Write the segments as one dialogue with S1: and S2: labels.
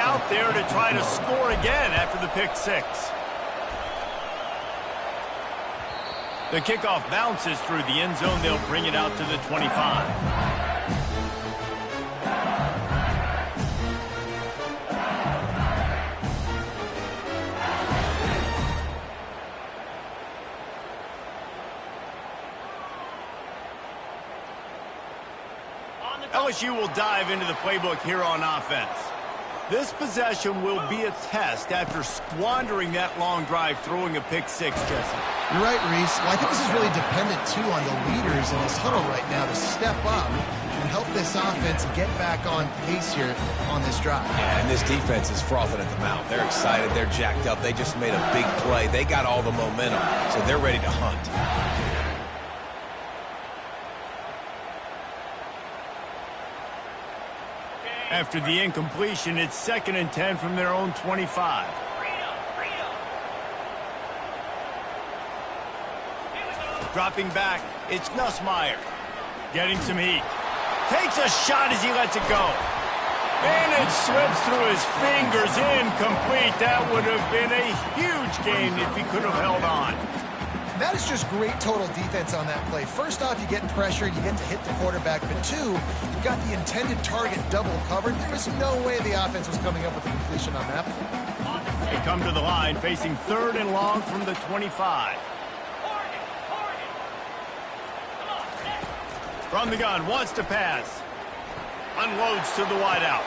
S1: out there to try to score again after the pick six. The kickoff bounces through the end zone. They'll bring it out to the 25. LSU will dive into the playbook here on offense. This possession will be a test after squandering that long drive throwing a pick six, Jesse.
S2: You're right, Reese. Well, I think this is really dependent, too, on the leaders in this huddle right now to step up and help this offense get back on pace here on this drive.
S3: Yeah, and this defense is frothing at the mouth. They're excited. They're jacked up. They just made a big play. They got all the momentum, so they're ready to hunt.
S1: After the incompletion, it's 2nd and 10 from their own 25. Dropping back, it's Nussmeier. Getting some heat. Takes a shot as he lets it go. And it slips through his fingers, incomplete. That would have been a huge gain if he could have held on.
S2: That is just great total defense on that play. First off, you get pressure, you get to hit the quarterback, but two, you've got the intended target double covered. There was no way the offense was coming up with a completion on that.
S1: They come to the line, facing 3rd and long from the 25. From the gun, wants to pass. Unloads to the wideout.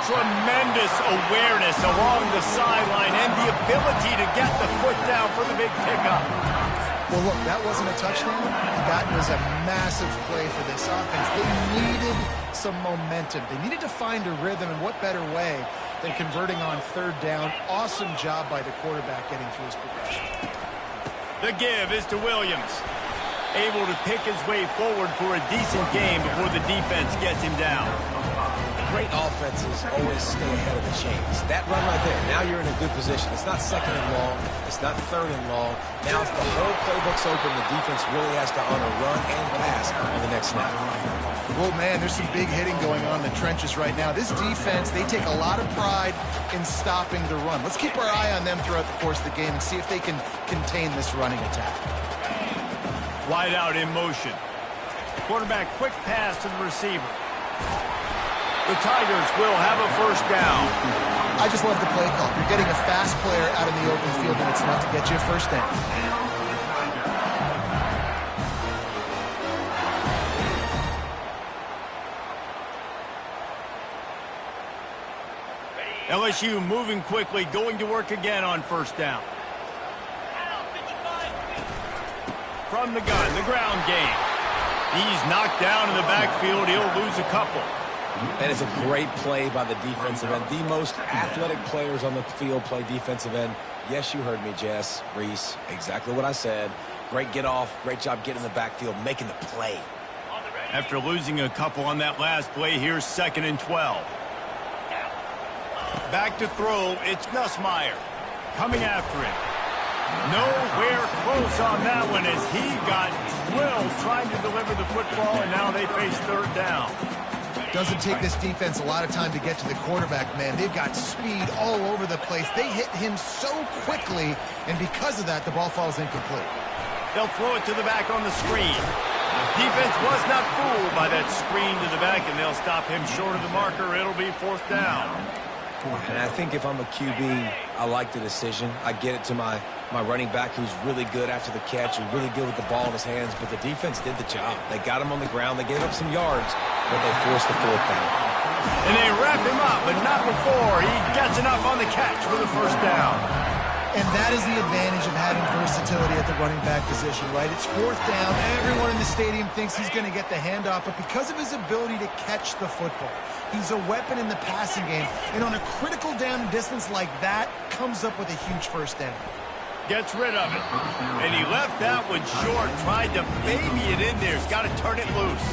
S1: Tremendous awareness along the sideline and the ability to get the foot down for the big pickup.
S2: Well, look, that wasn't a touchdown. That was a massive play for this offense. They needed some momentum. They needed to find a rhythm, and what better way than converting on 3rd down. Awesome job by the quarterback getting through his progression.
S1: The give is to Williams. Able to pick his way forward for a decent game before the defense gets him down.
S3: Great offenses always stay ahead of the chains. That run right there, now you're in a good position. It's not 2nd and long. It's not 3rd and long. Now if the whole playbook's open, the defense really has to honor run and pass on the next snap.
S2: Well, man, there's some big hitting going on in the trenches right now. This defense, they take a lot of pride in stopping the run. Let's keep our eye on them throughout the course of the game and see if they can contain this running attack.
S1: Wide out in motion. Quarterback quick pass to the receiver. The Tigers will have a 1st down.
S2: I just love the play call. You're getting a fast player out in the open field, and it's enough to get you a 1st down.
S1: LSU moving quickly, going to work again on 1st down. From the gun, the ground game. He's knocked down in the backfield. He'll lose a couple.
S3: And it's a great play by the defensive end. The most athletic players on the field play defensive end. Yes, you heard me, Jess, Reese. Exactly what I said. Great get off. Great job getting in the backfield, making the play.
S1: After losing a couple on that last play, here's 2nd and 12. Back to throw. It's Nussmeier. Coming after him. Nowhere close on that one as he got drilled trying to deliver the football, and now they face 3rd down.
S2: Doesn't take this defense a lot of time to get to the quarterback, man. They've got speed all over the place. They hit him so quickly, and because of that, the ball falls incomplete.
S1: They'll throw it to the back on the screen. Defense was not fooled by that screen to the back, and they'll stop him short of the marker. It'll be 4th down.
S3: And I think if I'm a QB, I like the decision. I get it to my running back who's really good after the catch and really good with the ball in his hands, but the defense did the job. They got him on the ground. They gave up some yards, but they forced the 4th down.
S1: And they wrap him up, but not before he gets enough on the catch for the 1st down.
S2: And that is the advantage of having versatility at the running back position, right? It's 4th down. Everyone in the stadium thinks he's going to get the handoff, but because of his ability to catch the football, he's a weapon in the passing game. And on a critical down and distance like that, comes up with a huge 1st down.
S1: Gets rid of it. And he left that one short, tried to baby it in there. He's got to turn it loose.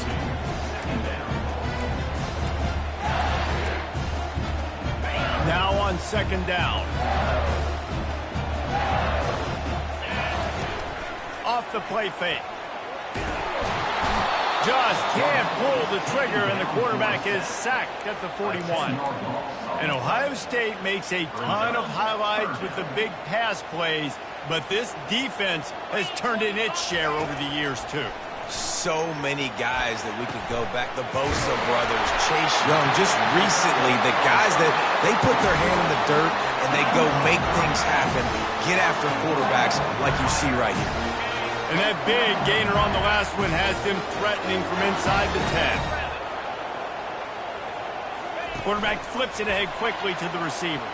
S1: Now on 2nd down. Off the play fake. Just can't pull the trigger, and the quarterback is sacked at the 41. And Ohio State makes a ton of highlights with the big pass plays, but this defense has turned in its share over the years, too.
S3: So many guys that we could go back. The Bosa brothers, Chase Young, just recently, the guys that they put their hand in the dirt and they go make things happen, get after quarterbacks like you see right here.
S1: And that big gainer on the last one has them threatening from inside the 10. Quarterback flips it ahead quickly to the receiver.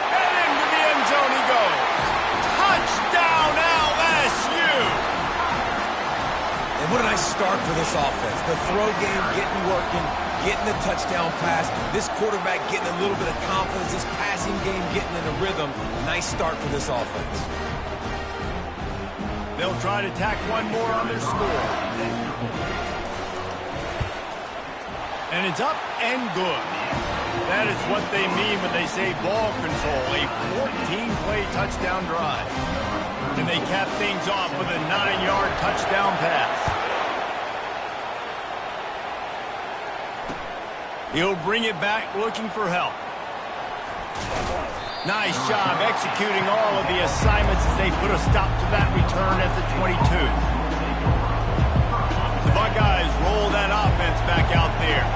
S1: And into the end zone he goes. Touchdown LSU!
S3: And what a nice start for this offense. The throw game getting working, getting the touchdown pass. This quarterback getting a little bit of confidence. This passing game getting in a rhythm. Nice start for this offense.
S1: They'll try to tack one more on their score. And it's up and good. That is what they mean when they say ball control. A 14-play touchdown drive. And they cap things off with a 9-yard touchdown pass. He'll bring it back looking for help. Nice job executing all of the assignments as they put a stop to that return at the 22. The Buckeyes roll that offense back out there.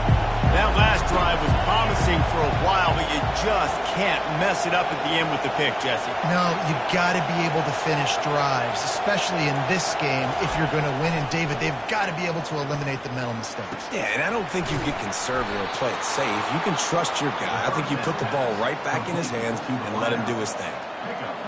S1: That last drive was promising for a while, but you just can't mess it up at the end with the pick, Jesse.
S2: No, you've got to be able to finish drives, especially in this game if you're going to win. And, David, they've got to be able to eliminate the mental mistakes.
S3: Yeah, and I don't think you get conservative or play it safe. You can trust your guy. I think you put the ball right back in his hands and let him do his thing.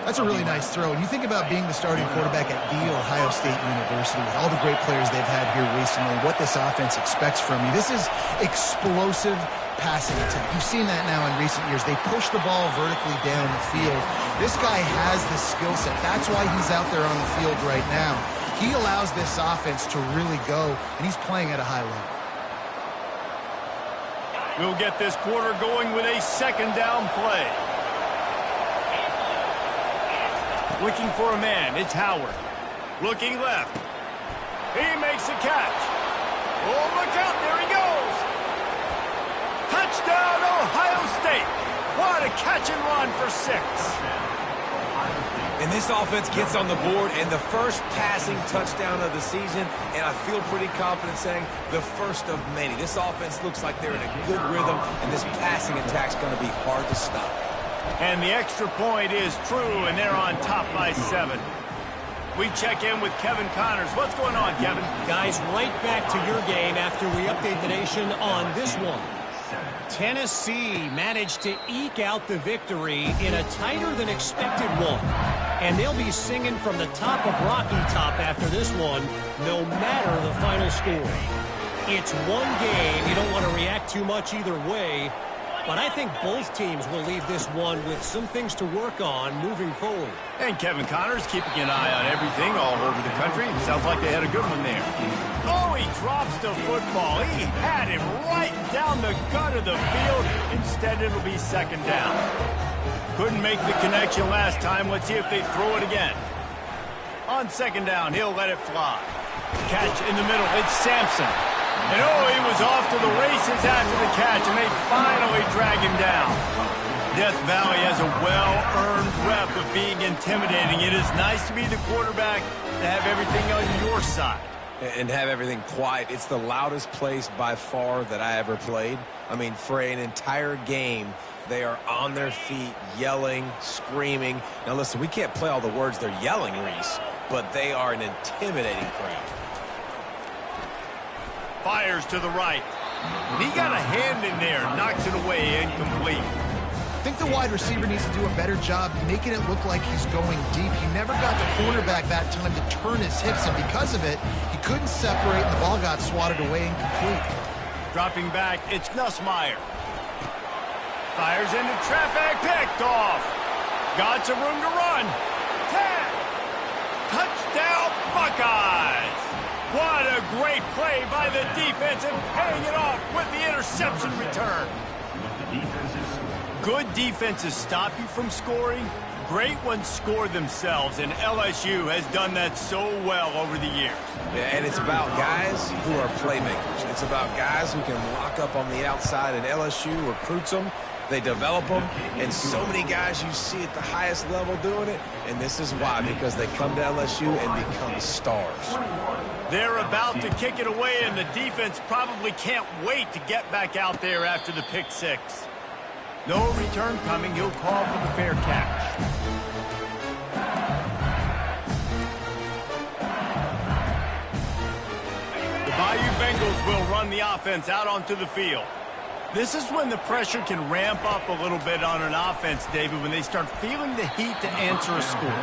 S2: That's a really nice throw. And you think about being the starting quarterback at The Ohio State University with all the great players they've had here recently, what this offense expects from you. This is explosive passing attack. You've seen that now in recent years. They push the ball vertically down the field. This guy has the skill set. That's why he's out there on the field right now. He allows this offense to really go, and he's playing at a high level.
S1: We'll get this quarter going with a second down play. Looking for a man, it's Howard. Looking left. He makes a catch. Oh, look out, there he goes. Touchdown, Ohio State. What a catch and run for 6.
S3: And this offense gets on the board, and the first passing touchdown of the season, and I feel pretty confident saying the first of many. This offense looks like they're in a good rhythm, and this passing attack's going to be hard to stop.
S1: And the extra point is true, and they're on top by 7. We check in with Kevin Connors. What's going on, Kevin?
S4: Guys, right back to your game after we update the nation on this one. Tennessee managed to eke out the victory in a tighter than expected one. And they'll be singing from the top of Rocky Top after this one, no matter the final score. It's one game. You don't want to react too much either way. But I think both teams will leave this one with some things to work on moving forward.
S1: And Kevin Connors keeping an eye on everything all over the country. Sounds like they had a good one there. Oh, he drops the football. He had him right down the gut of the field. Instead, it'll be second down. Couldn't make the connection last time. Let's see if they throw it again. On second down, he'll let it fly. Catch in the middle. It's Sampson. And oh, he was off to the races after the catch, and they finally drag him down. Death Valley has a well-earned rep of being intimidating. It is nice to be the quarterback, to have everything on your side.
S3: And have everything quiet. It's the loudest place by far that I ever played. I mean, for an entire game, they are on their feet, yelling, screaming. Now, listen, we can't play all the words they're yelling, Reese, but they are an intimidating crowd.
S1: Fires to the right. He got a hand in there, knocks it away, incomplete.
S2: I think the wide receiver needs to do a better job making it look like he's going deep. He never got the cornerback that time to turn his hips, and because of it, he couldn't separate, and the ball got swatted away incomplete.
S1: Dropping back, it's Nussmeier. Fires into traffic, picked off. Got some room to run. 10. Touchdown, Buckeyes. What a great play by the defense and paying it off with the interception return. Good defenses stop you from scoring. great ones score themselves, and LSU has done that so well over the years.
S3: Yeah, and it's about guys who are playmakers. It's about guys who can lock up on the outside, and LSU recruits them. They develop them, and so many guys you see at the highest level doing it, and this is why, because they come to LSU and become stars.
S1: They're about to kick it away, and the defense probably can't wait to get back out there after the pick six. No return coming. He'll call for the fair catch. The Bayou Bengals will run the offense out onto the field. This is when the pressure can ramp up a little bit on an offense, David, when they start feeling the heat to answer a score.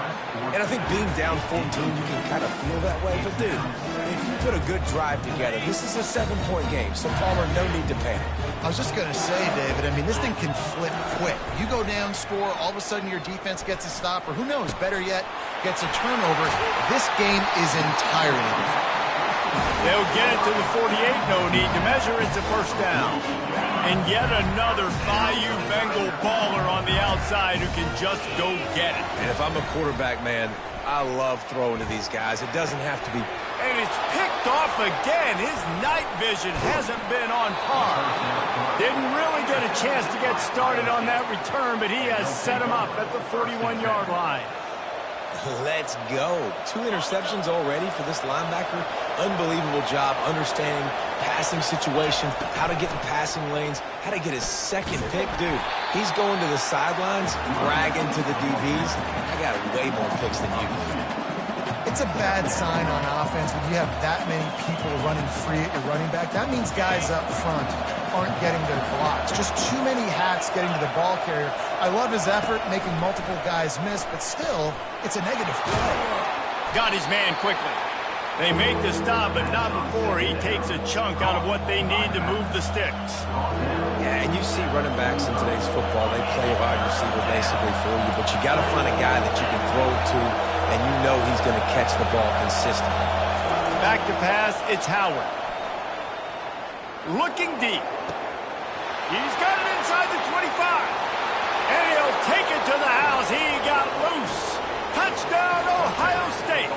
S3: And I think being down 14, you can kind of feel that way. But, dude, if you put a good drive together, this is a 7-point game. So, Palmer, no need to panic.
S2: I was just going to say, David, I mean, this thing can flip quick. You go down, score, all of a sudden your defense gets a stop, or who knows, better yet, gets a turnover. This game is entirely different.
S1: They'll get it to the 48, no need to measure. It's a first down. And yet another Bayou Bengal baller on the outside who can just go get it.
S3: And if I'm a quarterback, man, I love throwing to these guys. It doesn't have to be.
S1: And it's picked off again. His night vision hasn't been on par. Didn't really get a chance to get started on that return, but he has set him up at the 41-yard line.
S3: Let's go. 2 interceptions already for this linebacker. Unbelievable job understanding passing situation, how to get in passing lanes, how to get his second pick. Dude, he's going to the sidelines, bragging to the DBs. I got way more picks than you do.
S2: It's a bad sign on offense when you have that many people running free at your running back. That means guys up front aren't getting their blocks. Just too many hats getting to the ball carrier. I love his effort, making multiple guys miss, but still, it's a negative play.
S1: Got his man quickly. They make the stop, but not before he takes a chunk out of what they need to move the sticks.
S3: Yeah, and you see running backs in today's football, they play a wide receiver basically for you, but you got to find a guy that you can throw it to, and you know he's going to catch the ball consistently.
S1: Back to pass, it's Howard. Looking deep. He's got it inside the 25. And he'll take it to the house. He got loose. Touchdown, Ohio State.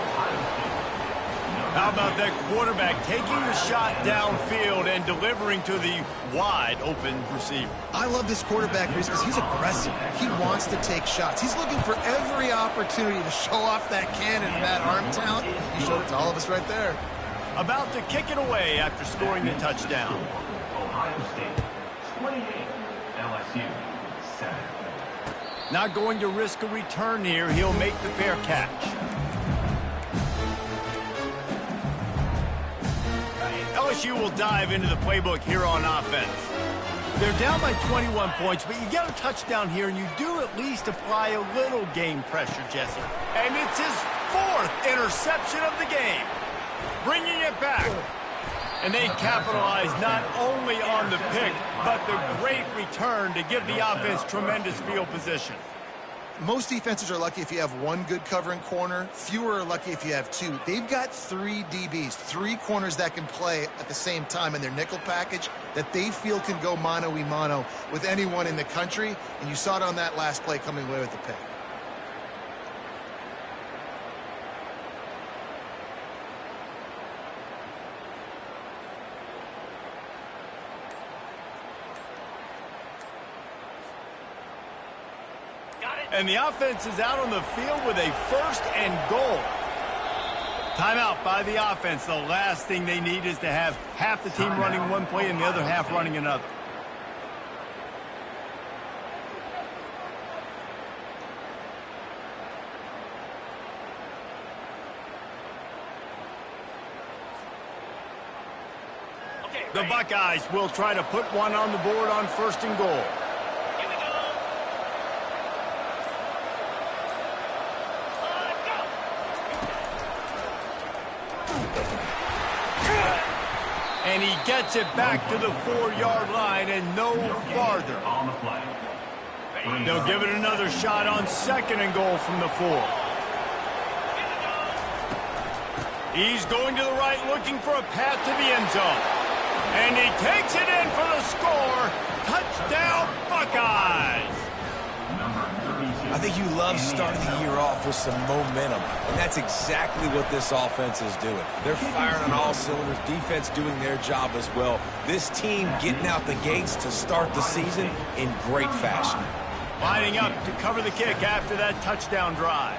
S1: How about that quarterback taking the shot downfield and delivering to the wide open receiver? I
S2: love this quarterback because he's aggressive. He wants to take shots. He's looking for every opportunity to show off that cannon and that arm talent. He showed it to all of us right there.
S1: About to kick it away after scoring the touchdown.
S5: Ohio State 28, LSU 7.
S1: Not going to risk a return here. He'll make the fair catch. LSU will dive into the playbook here on offense. They're down by 21 points, but you get a touchdown here, and you do at least apply a little game pressure, Jesse. And it's his 4th interception of the game. Bringing it back. And they capitalize not only on the pick, but the great return to give the offense tremendous field position.
S2: Most defenses are lucky if you have one good covering corner. Fewer are lucky if you have 2. They've got 3 DBs, 3 corners that can play at the same time in their nickel package that they feel can go mano-a-mano with anyone in the country. And you saw it on that last play coming away with the pick.
S1: And the offense is out on the field with a 1st and goal. Timeout by the offense. The last thing they need is to have half the team running one play and the other half running another. The Buckeyes will try to put one on the board on 1st and goal. And he gets it back to the 4-yard line and no farther. They'll give it another shot on 2nd and goal from the 4. He's going to the right looking for a path to the end zone. And he takes it in for the score. Touchdown, Buckeyes.
S3: I think you love starting the year off with some momentum, and that's exactly what this offense is doing. They're firing on all cylinders, defense doing their job as well. This team getting out the gates to start the season in great fashion.
S1: Lining up to cover the kick after that touchdown drive.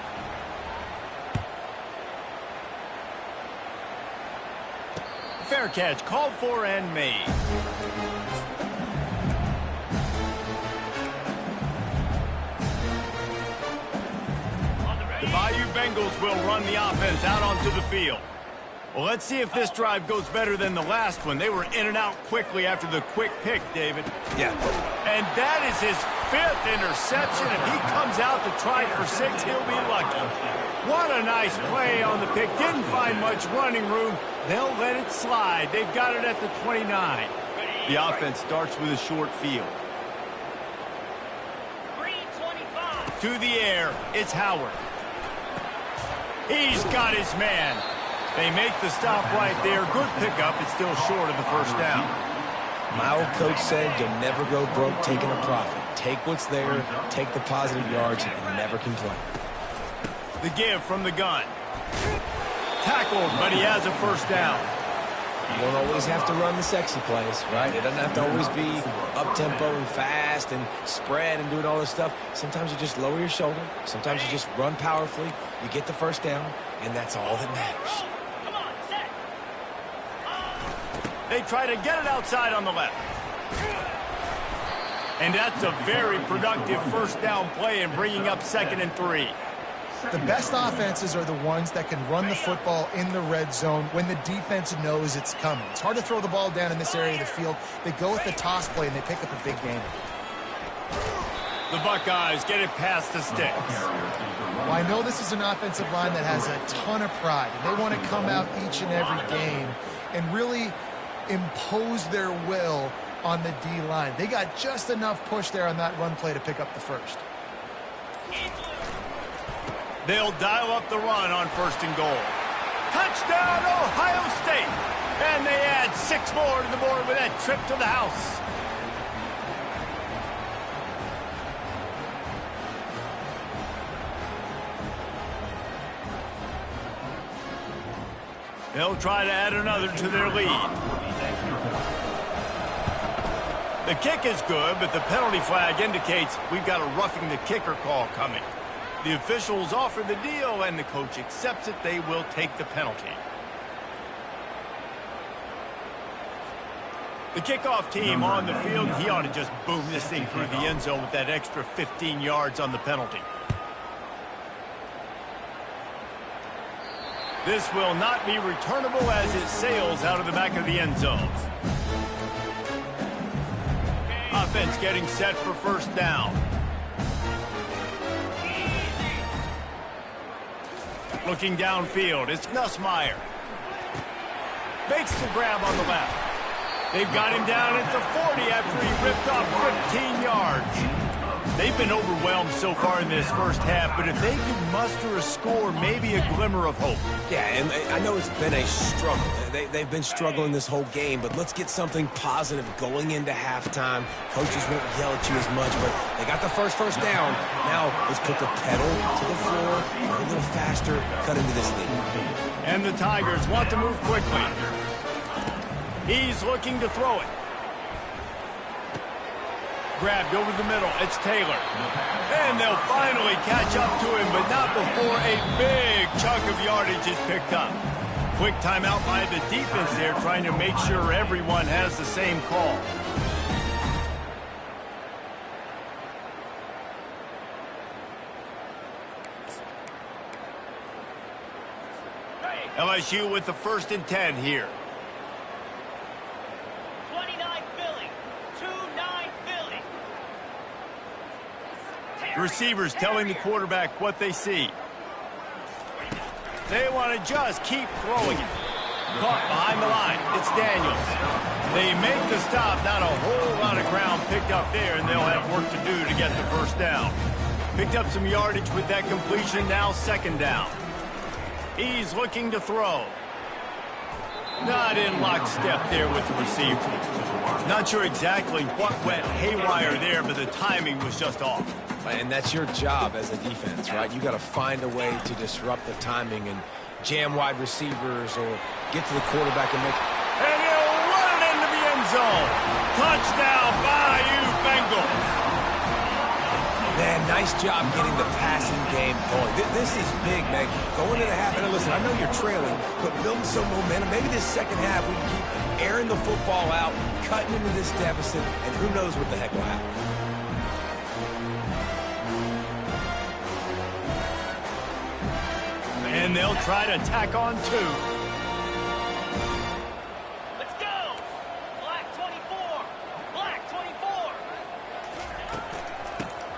S1: Fair catch, called for and made. The Bayou Bengals will run the offense out onto the field. Well, let's see if this drive goes better than the last one. They were in and out quickly after the quick pick, David.
S3: Yeah.
S1: And that is his 5th interception. If he comes out to try for 6, he'll be lucky. What a nice play on the pick. Didn't find much running room. They'll let it slide. They've got it at the 29. The offense starts with a short field. To the air, it's Howard. He's got his man. They make the stop right there. Good pickup. It's still short of the first down.
S3: My old coach said you'll never go broke taking a profit. Take what's there, take the positive yards, and never complain.
S1: The give from the gun. Tackled, but he has a first down.
S3: You don't always have to run the sexy plays, right? It doesn't have to always be up-tempo and fast and spread and doing all this stuff. Sometimes you just lower your shoulder. Sometimes you just run powerfully. You get the first down, and that's all that matters.
S1: They try to get it outside on the left. And that's a very productive first down play and bringing up 2nd and 3.
S2: The best offenses are the ones that can run the football in the red zone when the defense knows it's coming. It's hard to throw the ball down in this area of the field. They go with the toss play, and they pick up a big gain.
S1: The Buckeyes get it past the sticks.
S2: Well, I know this is an offensive line that has a ton of pride. They want to come out each and every game and really impose their will on the D-line. They got just enough push there on that run play to pick up the first.
S1: They'll dial up the run on 1st and goal. Touchdown, Ohio State! And they add 6 more to the board with that trip to the house. They'll try to add another to their lead. The kick is good, but the penalty flag indicates we've got a roughing the kicker call coming. The officials offer the deal, and the coach accepts it. They will take the penalty. The kickoff team on the field, he ought to just boom this thing through the end zone with that extra 15 yards on the penalty. This will not be returnable as it sails out of the back of the end zone. Offense getting set for first down. Looking downfield, it's Nussmeier. Makes the grab on the left. They've got him down at the 40 after he ripped off 15 yards. They've been overwhelmed so far in this first half, but if they can muster a score, maybe a glimmer of hope.
S3: Yeah, and I know it's been a struggle. They've been struggling this whole game, but let's get something positive going into halftime. Coaches won't yell at you as much, but they got the first down. Now let's put the pedal to the floor, go a little faster, cut into this lead.
S1: And the Tigers want to move quickly. He's looking to throw it. Grabbed over the middle. It's Taylor. And they'll finally catch up to him, but not before a big chunk of yardage is picked up. Quick timeout by the defense there, trying to make sure everyone has the same call. LSU with the 1st and 10 here. Receivers telling the quarterback what they see. They want to just keep throwing it. Caught behind the line. It's Daniels. They make the stop. Not a whole lot of ground picked up there, and they'll have work to do to get the first down. Picked up some yardage with that completion. Now 2nd down. He's looking to throw. Not in lockstep there with the receiver. Not sure exactly what went haywire there, but the timing was just off.
S3: And that's your job as a defense, right? You got to find a way to disrupt the timing and jam wide receivers or get to the quarterback and make...
S1: And he'll run it into the end zone. Touchdown, Bayou Bengals.
S3: Man, nice job getting the passing game going. This is big, man. Going into the half, and listen, I know you're trailing, but building some momentum. Maybe this second half we can keep airing the football out, cutting into this deficit, and who knows what the heck will happen.
S1: And they'll try to tack on 2.
S6: Let's go! Black 24! Black 24!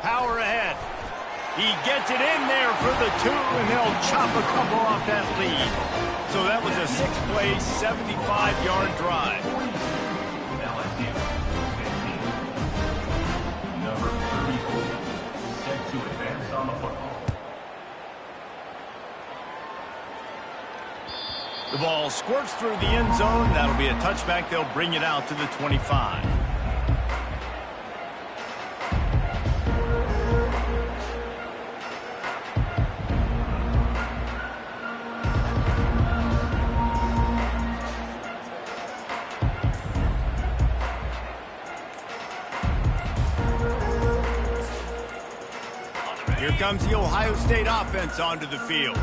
S1: Power ahead. He gets it in there for the 2, and they'll chop a couple off that lead. So that was a 6-play, 75-yard drive.
S5: LSU 15. Number 34. Set to advance on the football.
S1: The ball squirts through the end zone. That'll be a touchback. They'll bring it out to the 25. Here comes the Ohio State offense onto the field.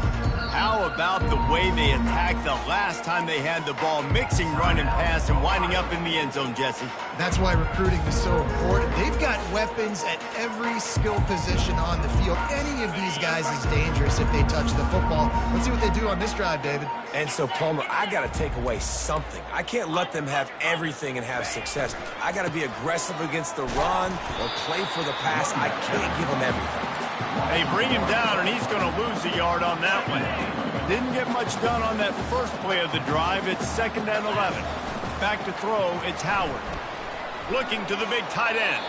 S1: How about the way they attacked the last time they had the ball, mixing run and pass and winding up in the end zone, Jesse?
S2: That's why recruiting is so important. They've got weapons at every skill position on the field. Any of these guys is dangerous if they touch the football. Let's see what they do on this drive, David.
S3: And so, Palmer, I got to take away something. I can't let them have everything and have success. I got to be aggressive against the run or play for the pass. I can't give them everything.
S1: They bring him down, and he's going to lose a yard on that one. Didn't get much done on that first play of the drive. It's 2nd and 11. Back to throw, it's Howard. Looking to the big tight end.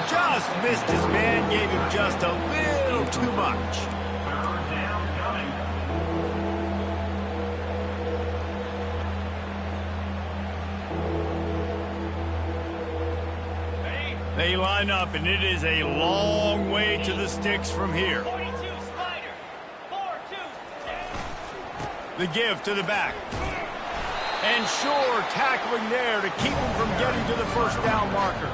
S1: Just missed his man, gave him just a little too much.
S5: Third down coming.
S1: They line up, and it is a long way to the sticks from here.
S6: 42 Spider! 4-2!
S1: The give to the back. And Shore tackling there to keep him from getting to the first down marker.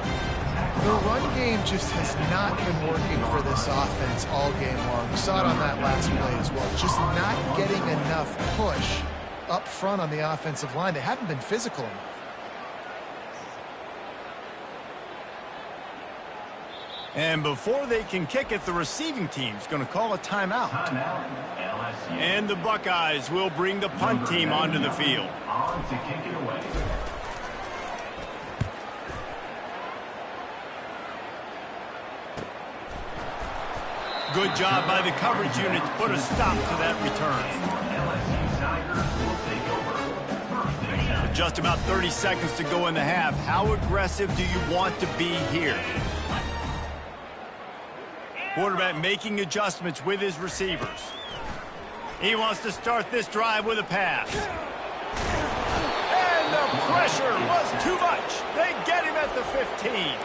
S2: The run game just has not been working for this offense all game long. We saw it on that last play as well. Just not getting enough push up front on the offensive line. They haven't been physical enough.
S1: And before they can kick it, the receiving team's going to call a timeout.
S5: Timeout. LSU.
S1: And the Buckeyes will bring the punt team onto the field.
S5: On to kick it away.
S1: Good job by the coverage unit to put a stop to that return.
S5: LSU Tigers will take over. First and 10.
S1: With just about 30 seconds to go in the half, how aggressive do you want to be here? Quarterback making adjustments with his receivers. He wants to start this drive with a pass. And the pressure was too much. They get him at the 15.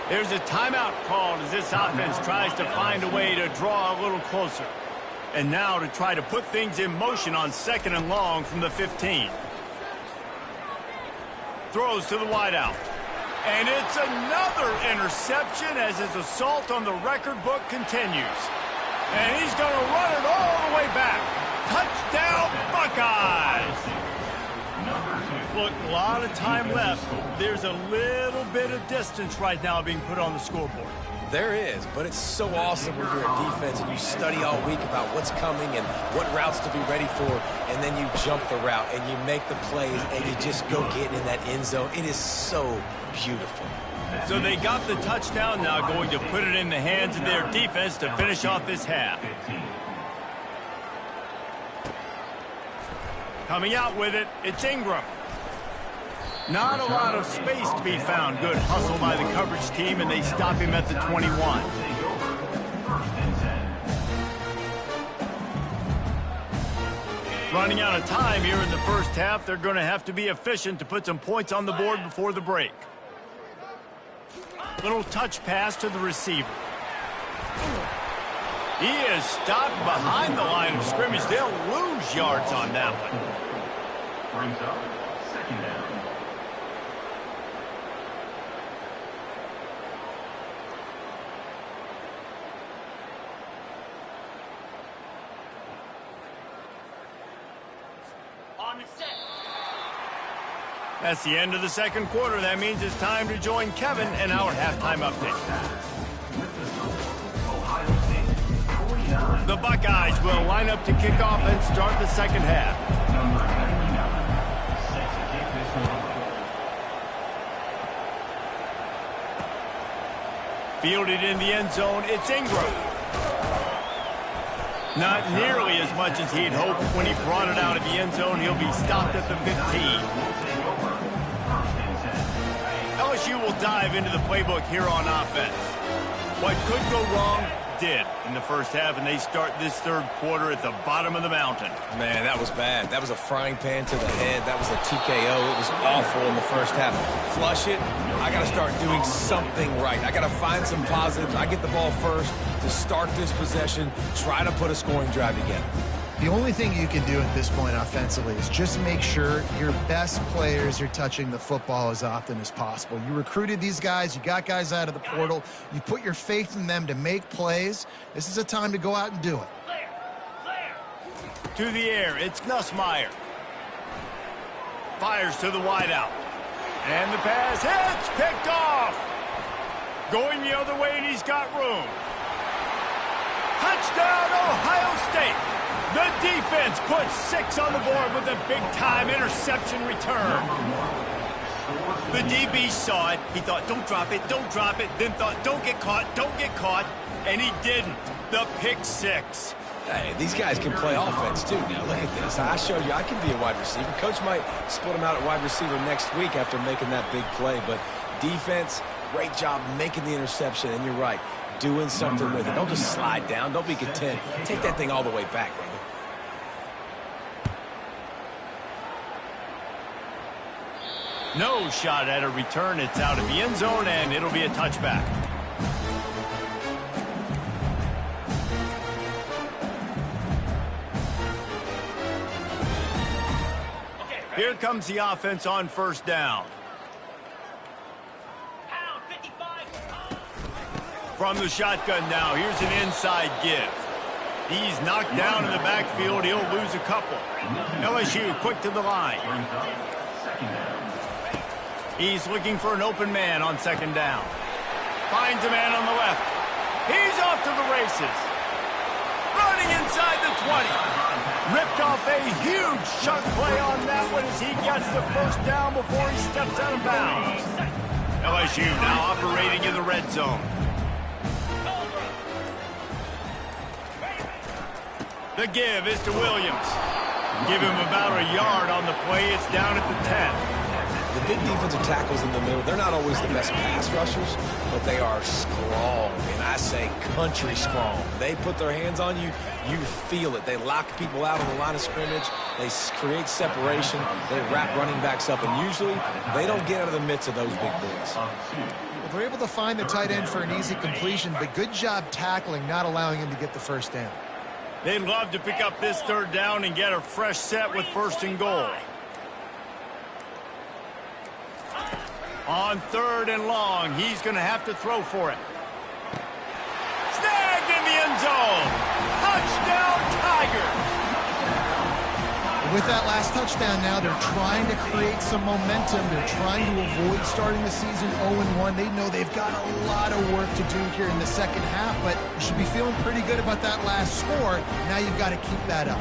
S1: There's a timeout called as this offense tries to find a way to draw a little closer. And now to try to put things in motion on 2nd and long from the 15. Throws to the wideout. And it's another interception as his assault on the record book continues. And he's going to run it all the way back. Touchdown, Buckeyes! Look, a lot of time left. There's a little bit of distance right now being put on the scoreboard.
S3: There is, but it's so awesome when you're a defense and you study all week about what's coming and what routes to be ready for, and then you jump the route and you make the plays and you just go get in that end zone. It is so beautiful.
S1: So they got the touchdown, now going to put it in the hands of their defense to finish off this half. Coming out with it, it's Ingram. Not a lot of space to be found. Good hustle by the coverage team, and they stop him at the 21. Running out of time here in the first half. They're going to have to be efficient to put some points on the board before the break. Little touch pass to the receiver. He is stopped behind the line of scrimmage. They'll lose yards on that one.
S5: Brings up second down.
S6: On the set.
S1: That's the end of the second quarter. That means it's time to join Kevin in our halftime update.
S5: Ohio State, 49.
S1: The Buckeyes will line up to kick off and start the second half.
S5: Number 99. Set to kick this one off.
S1: Fielded in the end zone, it's Ingram. Not nearly as much as he'd hoped when he brought it out of the end zone. He'll be stopped at the 15. LSU will dive into the playbook here on offense. What could go wrong did in the first half, and they start this third quarter at the bottom of the mountain.
S3: Man, that was bad. That was a frying pan to the head. That was a TKO. It was awful in the first half. Flush it. I got to start doing something right. I got to find some positives. I get the ball first to start this possession, try to put a scoring drive together.
S2: The only thing you can do at this point offensively is just make sure your best players are touching the football as often as possible. You recruited these guys. You got guys out of the portal. You put your faith in them to make plays. This is a time to go out and do it.
S6: Clear. Clear.
S1: To the air, it's Nussmeier. Fires to the wideout. And the pass hits, picked off. Going the other way, and he's got room. Touchdown, Ohio State. The defense puts 6 on the board with a big-time interception return. The DB saw it. He thought, don't drop it, don't drop it. Then thought, don't get caught. And he didn't. The pick 6.
S3: Hey, these guys can play offense, too. Now, look at this. I showed you I can be a wide receiver. Coach might split him out at wide receiver next week after making that big play. But defense, great job making the interception. And you're right, doing something with it. Don't just slide down. Don't be content. Take that thing all the way back, brother.
S1: No shot at a return. It's out of the end zone, and it'll be a touchback. Here comes the offense on first down.
S6: Pound 55.
S1: From the shotgun now, here's an inside give. He's knocked down in the backfield. He'll lose a couple. LSU quick to the line.
S5: Brings up second down.
S1: He's looking for an open man on second down. Finds a man on the left. He's off to the races. Running inside the 20. Ripped off a huge chunk play on that one as he gets the first down before he steps out of bounds. LSU now operating in the red zone. The give is to Williams. Give him about a yard on the play. It's down at the 10.
S3: The big defensive tackles in the middle, they're not always the best pass rushers, but they are strong, and I say country strong. They put their hands on you, you feel it. They lock people out on the line of scrimmage. They create separation. They wrap running backs up, and usually they don't get out of the midst of those big boys.
S2: Well, they're able to find the tight end for an easy completion, but good job tackling, not allowing him to get the first down.
S1: They'd love to pick up this third down and get a fresh set with first and goal. On third and long, he's going to have to throw for it. Snagged in the end zone. Touchdown, Tigers.
S2: With that last touchdown now, they're trying to create some momentum. They're trying to avoid starting the season 0-1. They know they've got a lot of work to do here in the second half, but you should be feeling pretty good about that last score. Now you've got to keep that up.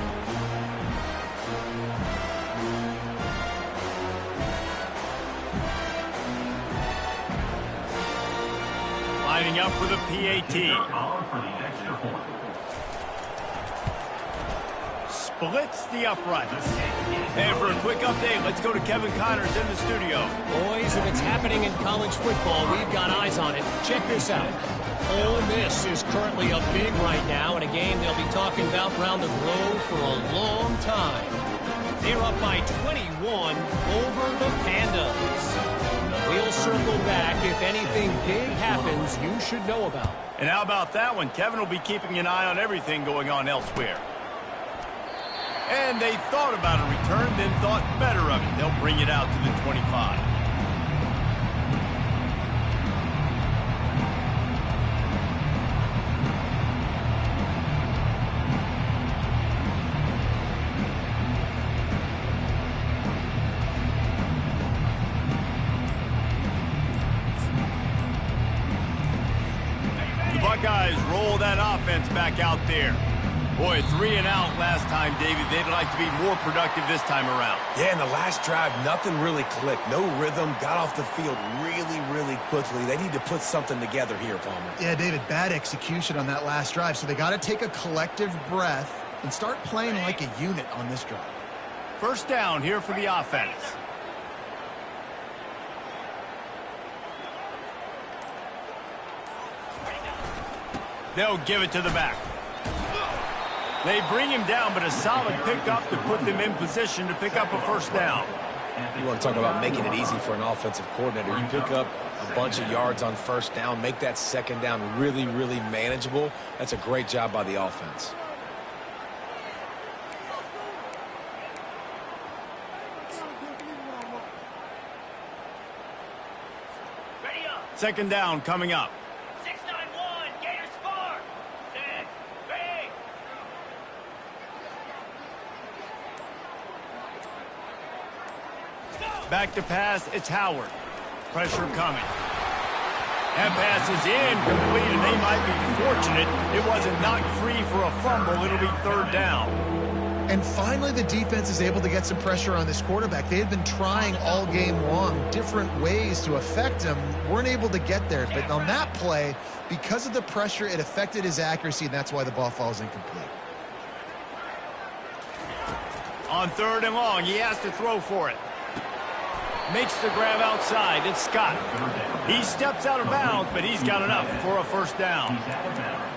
S1: Lining up for the PAT.
S5: On for the extra point.
S1: Splits the uprights. And for a quick update, let's go to Kevin Connors in the studio.
S4: Boys, if it's happening in college football, we've got eyes on it. Check this out. Ole Miss is currently up big right now in a game they'll be talking about around the globe for a long time. They're up by 21 over the Pandas. We'll circle back if anything big happens you should know about.
S1: And how about that one? Kevin will be keeping an eye on everything going on elsewhere. And they thought about a return, then thought better of it. They'll bring it out to the 25. The Buckeyes roll that offense back out there. Boy, 3 and out last time, David. They'd like to be more productive this time around.
S3: Yeah, in the last drive, nothing really clicked. No rhythm, got off the field really, really quickly. They need to put something together here, Palmer.
S2: Yeah, David, bad execution on that last drive, so they got to take a collective breath and start playing like a unit on this drive.
S1: First down here for the offense. They'll give it to the back. They bring him down, but a solid pickup to put them in position to pick up a first down.
S3: You want to talk about making it easy for an offensive coordinator. You pick up a bunch of yards on first down, make that second down really, really manageable. That's a great job by the offense.
S6: Ready up.
S1: Second down coming up.
S6: 691. Gators score. 6, 3.
S1: Back to pass, it's Howard. Pressure coming. That pass is incomplete, and they might be fortunate it wasn't knocked free for a fumble. It'll be third down.
S2: And finally, the defense is able to get some pressure on this quarterback. They had been trying all game long different ways to affect him. Weren't able to get there. But on that play, because of the pressure, it affected his accuracy, and that's why the ball falls incomplete.
S1: On third and long, he has to throw for it. Makes the grab outside. It's Scott. He steps out of bounds, but he's got enough for a first down.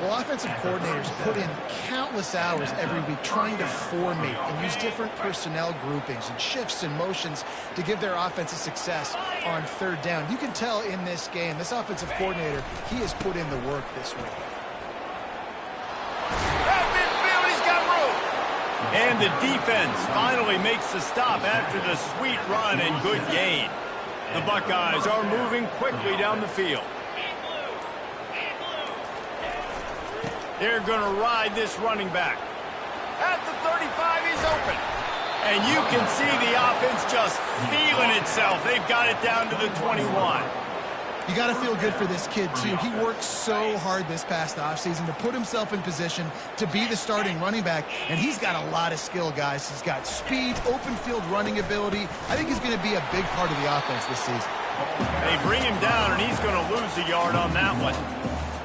S2: Well, offensive coordinators put in countless hours every week trying to formate and use different personnel groupings and shifts and motions to give their offensive success on third down. You can tell in this game, this offensive coordinator, he has put in the work this week.
S1: At midfield, he's got room. And the defense finally makes the stop after the sweet run and good gain. The Buckeyes are moving quickly down the field. They're going to ride this running back. At the 35, he's open. And you can see the offense just feeling itself. They've got it down to the 21.
S2: You got to feel good for this kid, too. He worked so hard this past offseason to put himself in position to be the starting running back, and he's got a lot of skill, guys. He's got speed, open field running ability. I think he's going to be a big part of the offense this season.
S1: They bring him down, and he's going to lose a yard on that one.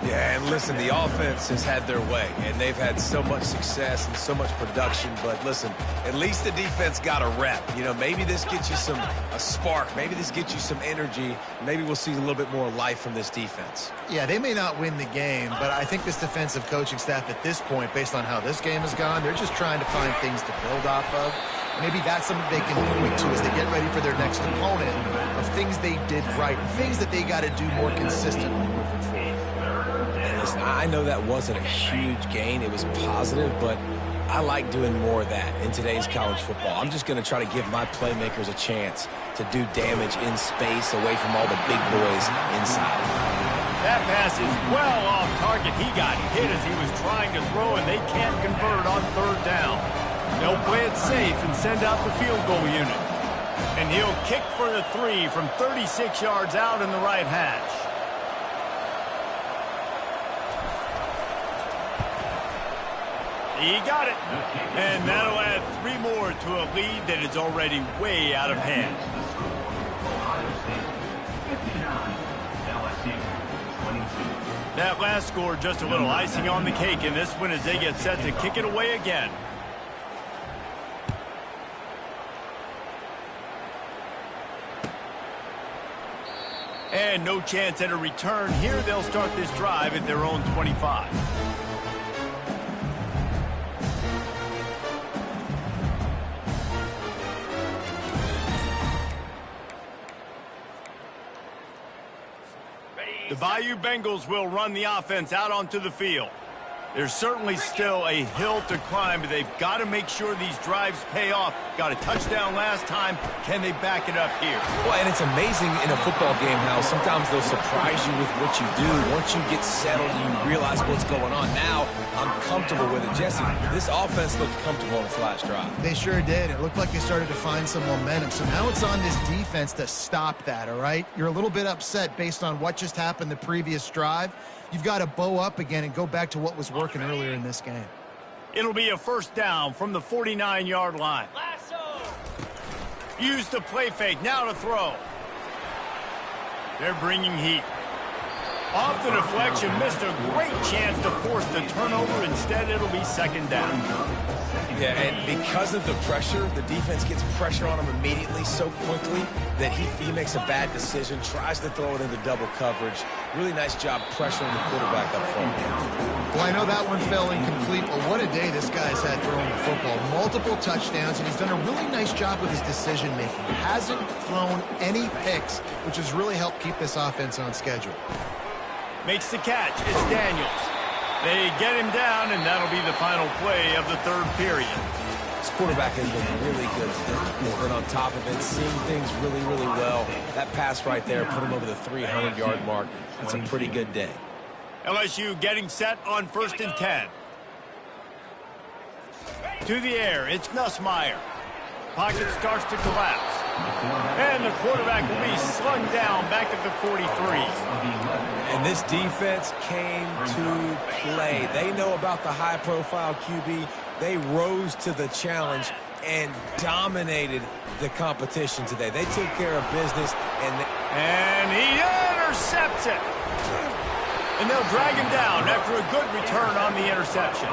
S3: Yeah, and listen, the offense has had their way, and they've had so much success and so much production. But listen, at least the defense got a rep. You know, maybe this gets you a spark. Maybe this gets you some energy. Maybe we'll see a little bit more life from this defense.
S2: Yeah, they may not win the game, but I think this defensive coaching staff at this point, based on how this game has gone, they're just trying to find things to build off of. Maybe that's something they can point to as they get ready for their next opponent, of things they did right, things that they got to do more consistently moving forward.
S3: Listen, I know that wasn't a huge gain. It was positive, but I like doing more of that in today's college football. I'm just going to try to give my playmakers a chance to do damage in space away from all the big boys inside.
S1: That pass is well off target. He got hit as he was trying to throw, and they can't convert on third down. They'll play it safe and send out the field goal unit. And he'll kick for the 3 from 36 yards out in the right hash. He got it. And that'll add 3 more to a lead that is already way out of hand. That last score just a little icing on the cake in this one as they get set to kick it away again. And no chance at a return. Here they'll start this drive at their own 25. The The Bayou Bengals will run the offense out onto the field. There's certainly still a hill to climb, but they've got to make sure these drives pay off. Got a touchdown last time. Can they back it up here?
S3: Well, and it's amazing in a football game how sometimes they'll surprise you with what you do. Once you get settled, you realize what's going on. Now, I'm comfortable with it. Jesse, this offense looked comfortable on its last drive.
S2: They sure did. It looked like they started to find some momentum. So now it's on this defense to stop that, all right? You're a little bit upset based on what just happened the previous drive. You've got to bow up again and go back to what was working earlier in this game.
S1: It'll be a first down from the 49-yard line.
S6: Lasso.
S1: Use the play fake. Now to throw. They're bringing heat. Off the deflection, missed a great chance to force the turnover. Instead, it'll be second down.
S3: Yeah, and because of the pressure, the defense gets pressure on him immediately so quickly that he makes a bad decision, tries to throw it into double coverage. Really nice job pressuring the quarterback up front.
S2: Well, I know that one fell incomplete, but what a day this guy's had throwing the football. Multiple touchdowns, and he's done a really nice job with his decision-making. Hasn't thrown any picks, which has really helped keep this offense on schedule.
S1: Makes the catch. It's Daniels. They get him down, and that'll be the final play of the third period.
S3: This quarterback has been really good. Been on top of it, seeing things really, really well. That pass right there put him over the 300-yard mark. That's a pretty good day.
S1: LSU getting set on 1st and 10. To the air, it's Nussmeier. Pocket starts to collapse. And the quarterback will be slung down back at the 43.
S3: And this defense came to play. They know about the high-profile QB. They rose to the challenge and dominated the competition today. They took care of business,
S1: and he intercepts it. And they'll drag him down after a good return on the interception.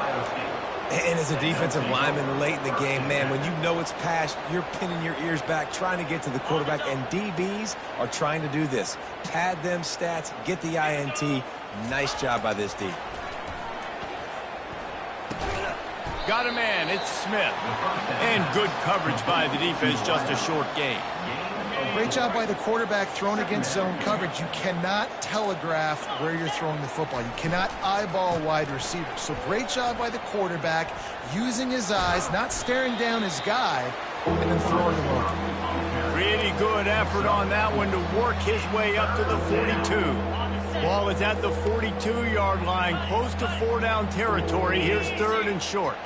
S3: And as a defensive lineman late in the game, man, when you know it's past, you're pinning your ears back, trying to get to the quarterback, and DBs are trying to do this. Pad them stats, get the INT. Nice job by this D.
S1: Got a man, it's Smith. And good coverage by the defense, just a short gain.
S2: Great job by the quarterback thrown against zone coverage. You cannot telegraph where you're throwing the football. You cannot eyeball wide receivers. So great job by the quarterback using his eyes, not staring down his guy, and then throwing him over.
S1: Pretty good effort on that one to work his way up to the 42. Ball is at the 42-yard line, close to 4-down territory. Here's 3rd and short.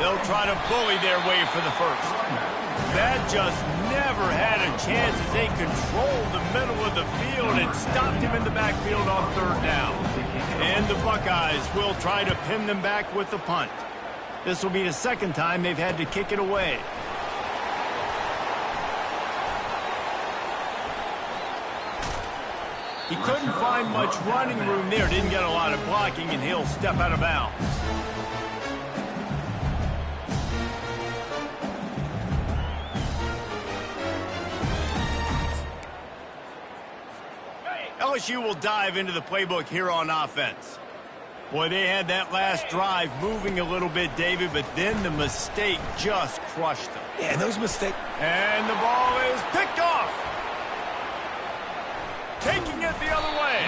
S1: They'll try to bully their way for the first. That just never had a chance as they controlled the middle of the field and stopped him in the backfield on 3rd down. And the Buckeyes will try to pin them back with the punt. This will be the second time they've had to kick it away. He couldn't find much running room there, didn't get a lot of blocking, and he'll step out of bounds. LSU will dive into the playbook here on offense. Boy, they had that last drive moving a little bit, David, but then the mistake just crushed them.
S3: Yeah, those mistakes.
S1: And the ball is picked off. Taking it the other way.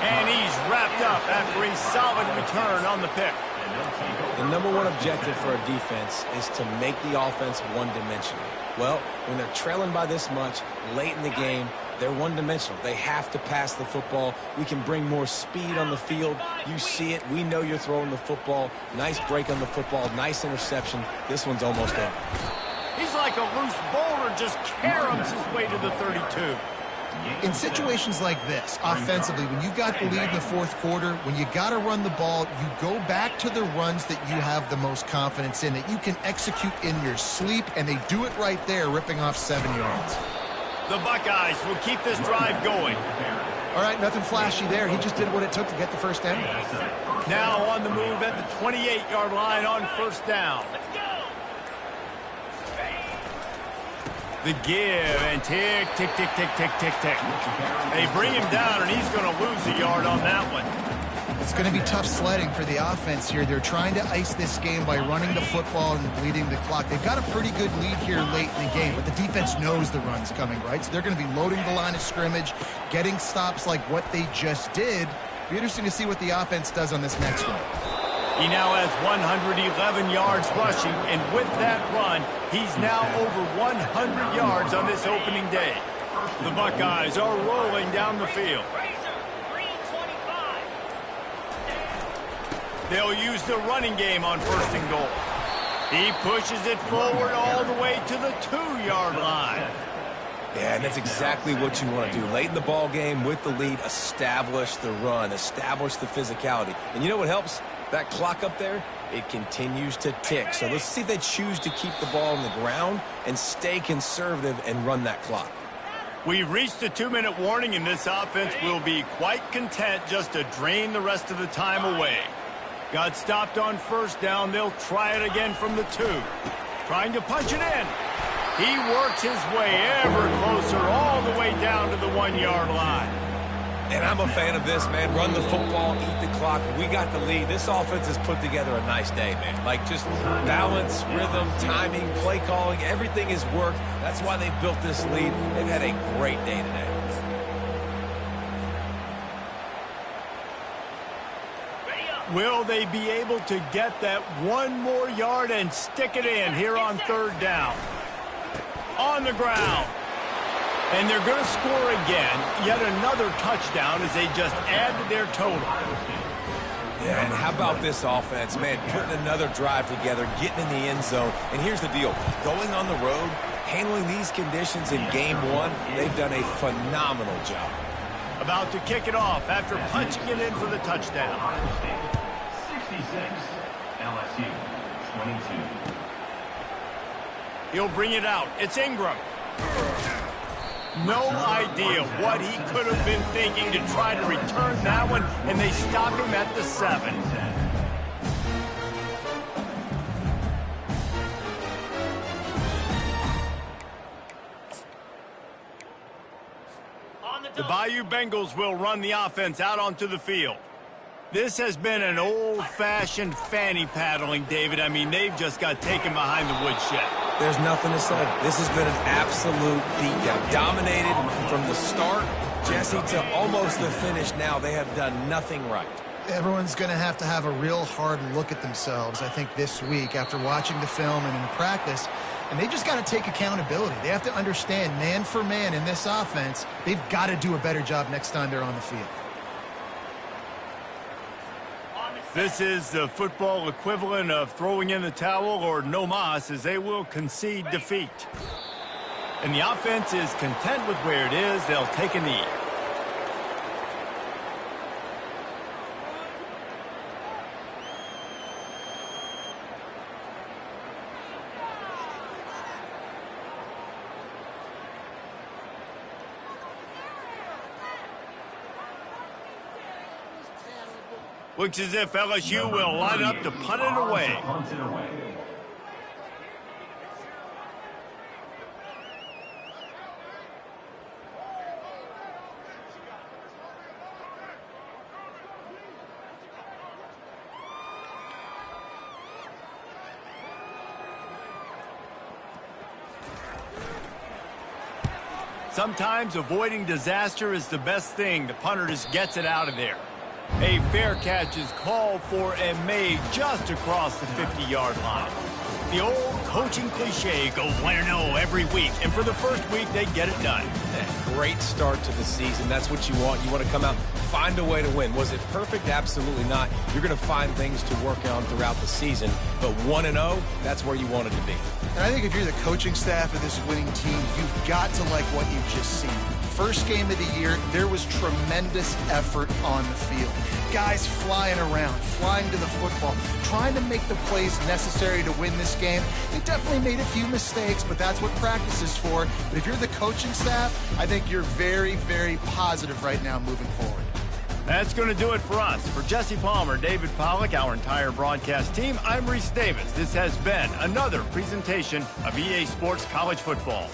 S1: And he's wrapped up after a solid return on the pick.
S3: The #1 objective for a defense is to make the offense one-dimensional. Well, when they're trailing by this much late in the game, they're one-dimensional. They have to pass the football. We can bring more speed on the field. You see it. We know you're throwing the football. Nice break on the football. Nice interception. This one's almost over.
S1: He's like a loose boulder, just caroms his way to the 32.
S2: In situations like this, offensively, when you've got the lead in the 4th quarter, when you got to run the ball, you go back to the runs that you have the most confidence in, that you can execute in your sleep, and they do it right there, ripping off 7 yards.
S1: The Buckeyes will keep this drive going.
S2: All right, nothing flashy there. He just did what it took to get the first down.
S1: Now on the move at the 28-yard line on 1st down.
S6: Let's go.
S1: The give, and tick, tick, tick, tick, tick, tick, tick. They bring him down, and he's going to lose a yard on that one.
S2: It's going to be tough sledding for the offense here. They're trying to ice this game by running the football and bleeding the clock. They've got a pretty good lead here late in the game, but the defense knows the run's coming, right? So they're going to be loading the line of scrimmage, getting stops like what they just did. It'll be interesting to see what the offense does on this next one.
S1: He now has 111 yards rushing, and with that run, he's now over 100 yards on this opening day. The Buckeyes are rolling down the field. They'll use the running game on 1st and goal. He pushes it forward all the way to the 2-yard line.
S3: Yeah, and that's exactly what you want to do. Late in the ball game with the lead, establish the run, establish the physicality. And you know what helps? That clock up there, it continues to tick. So let's see if they choose to keep the ball on the ground and stay conservative and run that clock.
S1: We've reached the 2-minute warning, and this offense will be quite content just to drain the rest of the time away. Got stopped on 1st down. They'll try it again from the 2. Trying to punch it in. He works his way ever closer all the way down to the 1-yard line.
S3: And I'm a fan of this, man. Run the football, eat the clock. We got the lead. This offense has put together a nice day, man. Like, just balance, rhythm, timing, play calling, everything has worked. That's why they've built this lead. They've had a great day today.
S1: Will they be able to get that 1 more yard and stick it in here on 3rd down? On the ground. And they're going to score again. Yet another touchdown as they just add to their total.
S3: Yeah, and how about this offense, man, putting another drive together, getting in the end zone. And here's the deal. Going on the road, handling these conditions in game 1, they've done a phenomenal job.
S1: About to kick it off after punching it in for the touchdown.
S5: 66, LSU, 22.
S1: He'll bring it out. It's Ingram. No idea what he could have been thinking to try to return that one, and they stop him at the 7. The Bayou Bengals will run the offense out onto the field. This has been an old-fashioned fanny paddling, David. I mean, they've just got taken behind the woodshed.
S3: There's nothing to say. This has been an absolute beatdown. Dominated from the start, Jesse, to almost the finish now. They have done nothing right.
S2: Everyone's going to have a real hard look at themselves, I think, this week after watching the film and in practice. And they just got to take accountability. They have to understand, man for man in this offense, they've got to do a better job next time they're on the field.
S1: This is the football equivalent of throwing in the towel or no mas, as they will concede defeat. And the offense is content with where it is. They'll take a knee. Looks as if LSU will line up to punt it away. Sometimes avoiding disaster is the best thing. The punter just gets it out of there. A fair catch is called for and made just across the 50-yard line. The old coaching cliche, go 1-0 every week. And for the first week, they get it done.
S3: Great start to the season. That's what you want. You want to come out, find a way to win. Was it perfect? Absolutely not. You're going to find things to work on throughout the season. But 1-0, that's where you want it to be.
S2: And I think if you're the coaching staff of this winning team, you've got to like what you've just seen. First game of the year, there was tremendous effort on the field. Guys flying around, flying to the football, trying to make the plays necessary to win this game. They definitely made a few mistakes, but that's what practice is for. But if you're the coaching staff, I think you're very, very positive right now moving forward.
S1: That's going to do it for us. For Jesse Palmer, David Pollack, our entire broadcast team, I'm Reese Davis. This has been another presentation of EA Sports College Football.